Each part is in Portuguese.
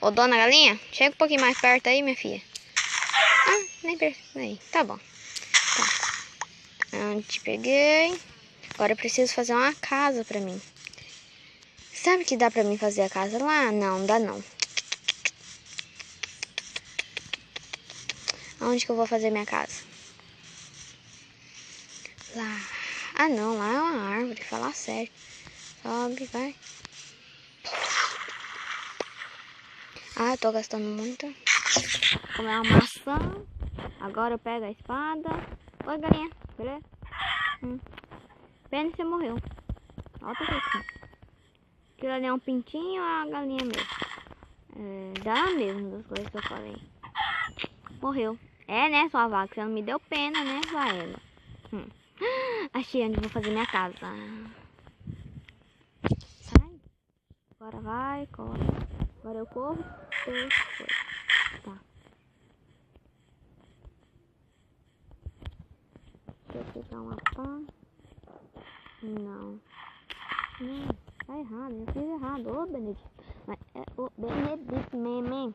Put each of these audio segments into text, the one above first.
Ô, dona galinha, chega um pouquinho mais perto aí, minha filha. Ah, nem percebi. Tá bom. Tá. Te peguei. Agora eu preciso fazer uma casa pra mim. Sabe que dá pra mim fazer a casa lá? Não, dá não. Onde que eu vou fazer minha casa? Lá. Ah, não, lá é uma árvore. Falar sério. Sobe, vai. Ah, eu tô gastando muito. Vou comer uma maçã. Agora eu pego a espada. Oi, galinha. Beleza? Pena que você morreu. Volta aqui. Aquilo ali é um pintinho ou é uma galinha mesmo? Dá mesmo das coisas que eu falei. Morreu. É, né, sua vaca? Você não me deu pena, né, Vaela? Achei onde eu vou fazer minha casa. Sai. Agora vai, corre. Agora eu corro. Tá. Deixa eu pegar uma pá. Não. Tá errado. Eu fiz errado. Ô, Benedito. Mas é o Benedito mesmo.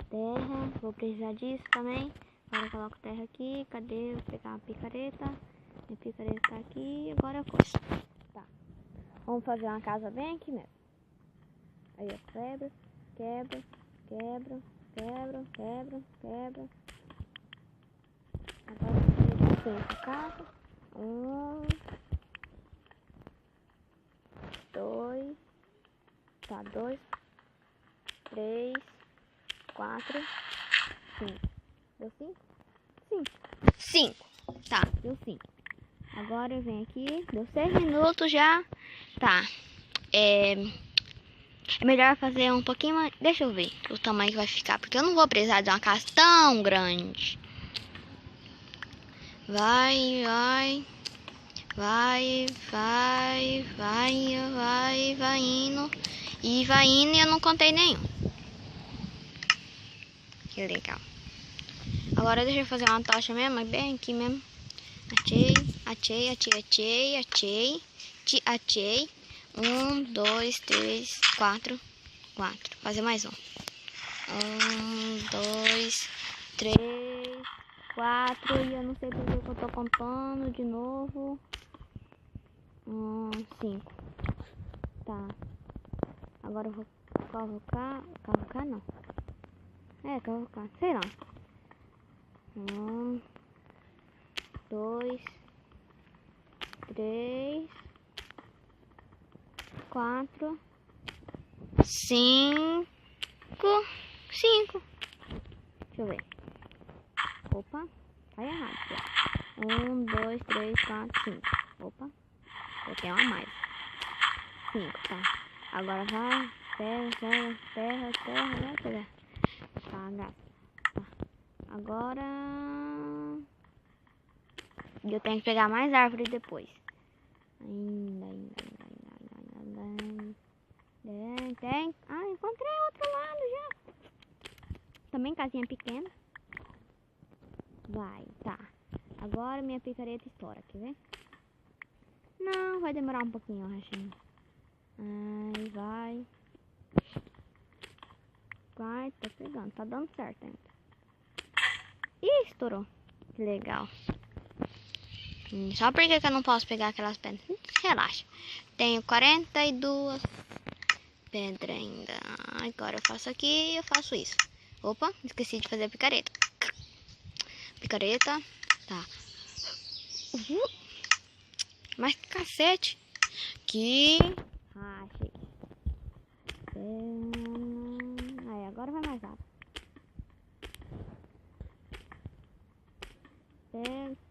Terra. Vou precisar disso também. Agora eu coloco terra aqui. Cadê? Vou pegar uma picareta. Minha picareta tá aqui. Agora eu coço. Tá. Vamos fazer uma casa bem aqui mesmo. Aí eu quebro. Agora eu vou fazer essa casa. 2. Tá, 2, 3, 4, 5. Deu 5? 5. Tá, deu 5. Agora eu venho aqui. Deu 6 minutos já. Tá. É melhor fazer um pouquinho mais. Deixa eu ver o tamanho que vai ficar. Porque eu não vou precisar de uma casa tão grande. Vai indo. E vai indo e eu não contei nenhum. Que legal. Agora deixa eu fazer uma tocha mesmo, bem aqui mesmo. Achei. 1, 2, 3, 4. Fazer mais um. 1, 2, 3, 4. E eu não sei porque que eu tô contando de novo. 5. Tá. Agora eu vou cavocar. Cavocar não. Cavocar. Sei lá. 1, 2, 3, 4, 5. 5. Deixa eu ver. Opa, tá errado. 1, 2, 3, 4, 5. Opa, eu tenho uma mais. 5, tá. Agora vai. Terra. Vai pegar. Tá, gata. Tá. Agora eu tenho que pegar mais árvore depois. Tem. Ah, encontrei outro lado já. Também casinha pequena. Vai, tá. Agora minha picareta estoura, quer ver? Não, vai demorar um pouquinho, eu acho. Ai, vai. Vai, tá pegando, tá dando certo ainda. Ih, estourou. Que legal. Só porque que eu não posso pegar aquelas pedras? Relaxa. Tenho 42 pedras ainda. Agora eu faço aqui e eu faço isso. Opa, esqueci de fazer a picareta. Picareta. Tá. Mas que cacete. Aqui. Achei. Aí, agora vai mais rápido.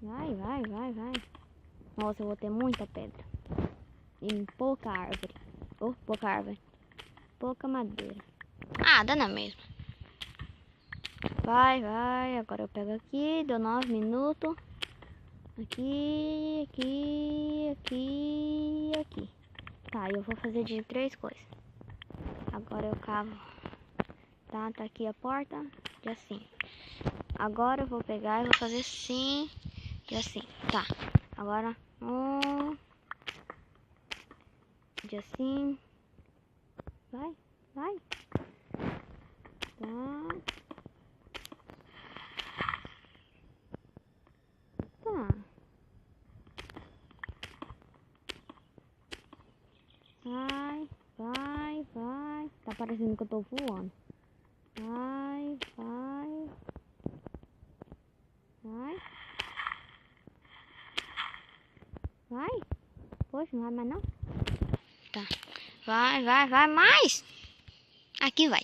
Vai. Nossa, eu vou ter muita pedra. E pouca árvore. Pouca árvore. Pouca madeira. Ah, dá na mesma. Vai. Agora eu pego aqui. Deu 9 minutos. Aqui. Tá, eu vou fazer de 3 coisas. Agora eu cavo. Tá aqui a porta. E assim. Agora eu vou pegar e vou fazer assim. E assim. Tá. Agora. De assim. Vai. Tá parecendo que eu tô voando. Vai, vai. Vai. Vai. Poxa, não vai mais não? Tá. Vai, vai, vai mais. Aqui vai.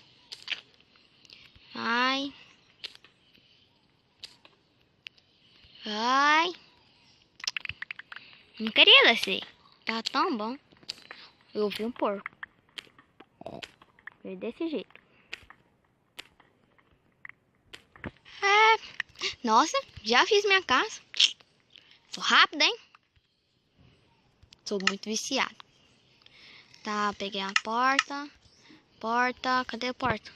Vai. Vai. Não queria descer. Tá tão bom. Eu vi um porco. Foi desse jeito. É. Nossa, já fiz minha casa. Sou rápido, hein? Sou muito viciado. Tá, peguei a porta. Porta, cadê a porta?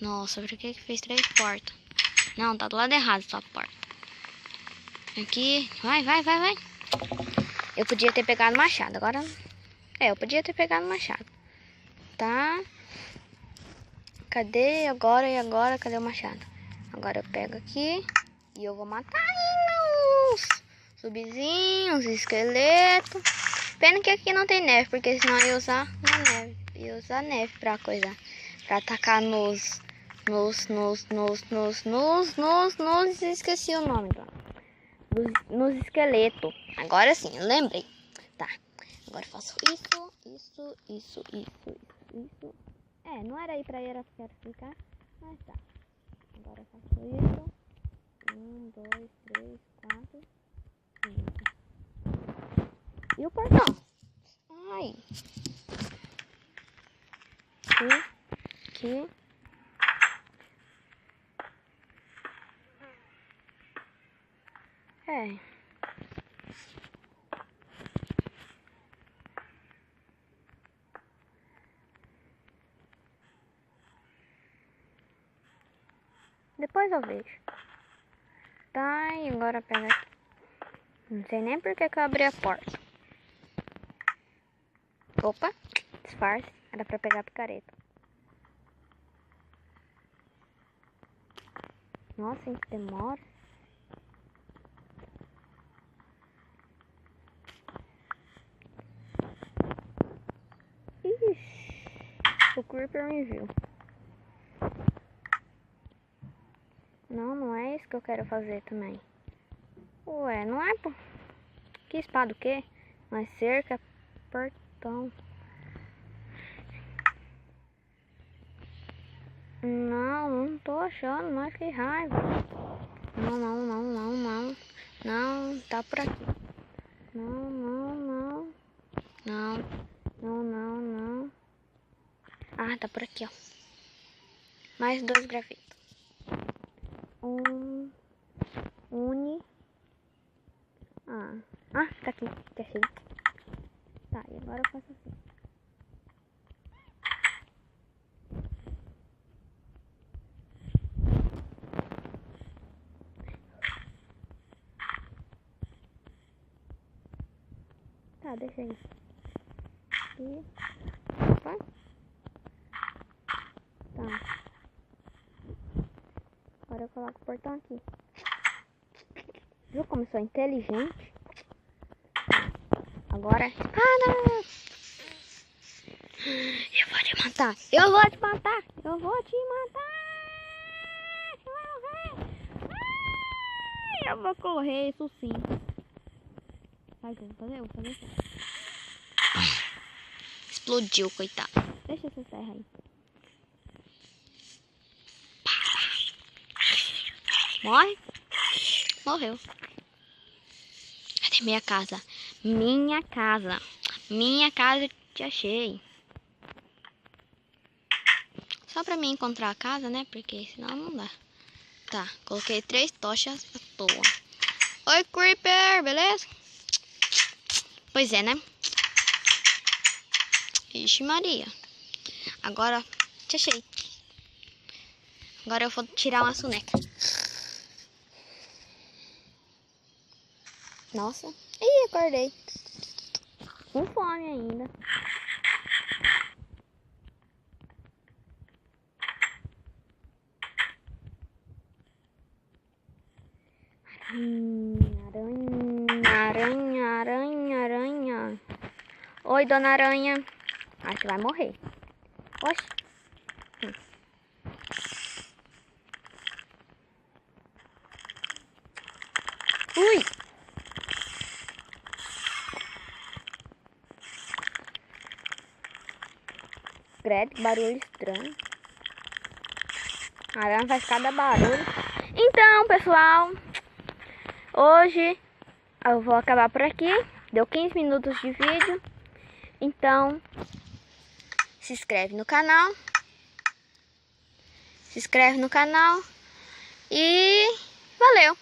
Nossa, por que fez 3 portas? Não, tá do lado errado essa porta. Aqui, vai, vai, vai, vai. Eu podia ter pegado o machado, agora... eu podia ter pegado o machado. Tá. Cadê agora e agora? Cadê o machado? Agora eu pego aqui e eu vou matar uns zumbizinhos, esqueletos. Pena que aqui não tem neve, porque senão eu ia usar a neve. Ia usar neve pra coisar. Pra atacar esqueci o nome, então. Nos esqueletos. Agora sim, eu lembrei. Tá. Agora eu faço isso. Não era aí pra era ficar, mas tá. Agora eu faço isso. 1, 2, 3, 4, 5. E o portão? Ai. Aqui. Depois eu vejo. Tá, e agora pega aqui. Não sei nem por que eu abri a porta. Opa, disfarce. Era pra pegar a picareta. Nossa, hein, que demora. Ixi, o Creeper me viu. Não é isso que eu quero fazer também. Ué, não é, pô. Que espada o quê? Mas cerca, portão. Não tô achando, mas que raiva. Não, tá por aqui. Não. Ah, tá por aqui, ó. Mais 2 gravetos. Tá aqui, já achei. Tá, e agora eu faço assim. Tá, deixa aí. Aqui. Opa. Tá. Agora eu coloco o portão aqui. Viu como eu sou inteligente? Agora, espada! Eu vou te matar! Eu vou correr, isso sim. Sabe o que eu vou fazer? Eu vou fazer isso. Explodiu, coitado. Deixa essa serra aí. Morre? Morreu. Cadê minha casa? Minha casa, eu te achei. Só pra mim encontrar a casa, né? Porque senão não dá. Tá, coloquei 3 tochas à toa. Oi, Creeper, beleza? Pois é, né? Ixi, Maria. Agora, te achei. Agora eu vou tirar uma soneca. Nossa. Ih, acordei. Com fome ainda. Aranha. Oi, dona Aranha. Acho que vai morrer. Oxe. Ui. Credo, que barulho estranho. A aranha faz cada barulho. Então, pessoal, hoje eu vou acabar por aqui. Deu 15 minutos de vídeo. Então, se inscreve no canal. Se inscreve no canal. E valeu.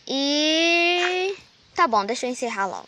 E tá bom, deixa eu encerrar logo.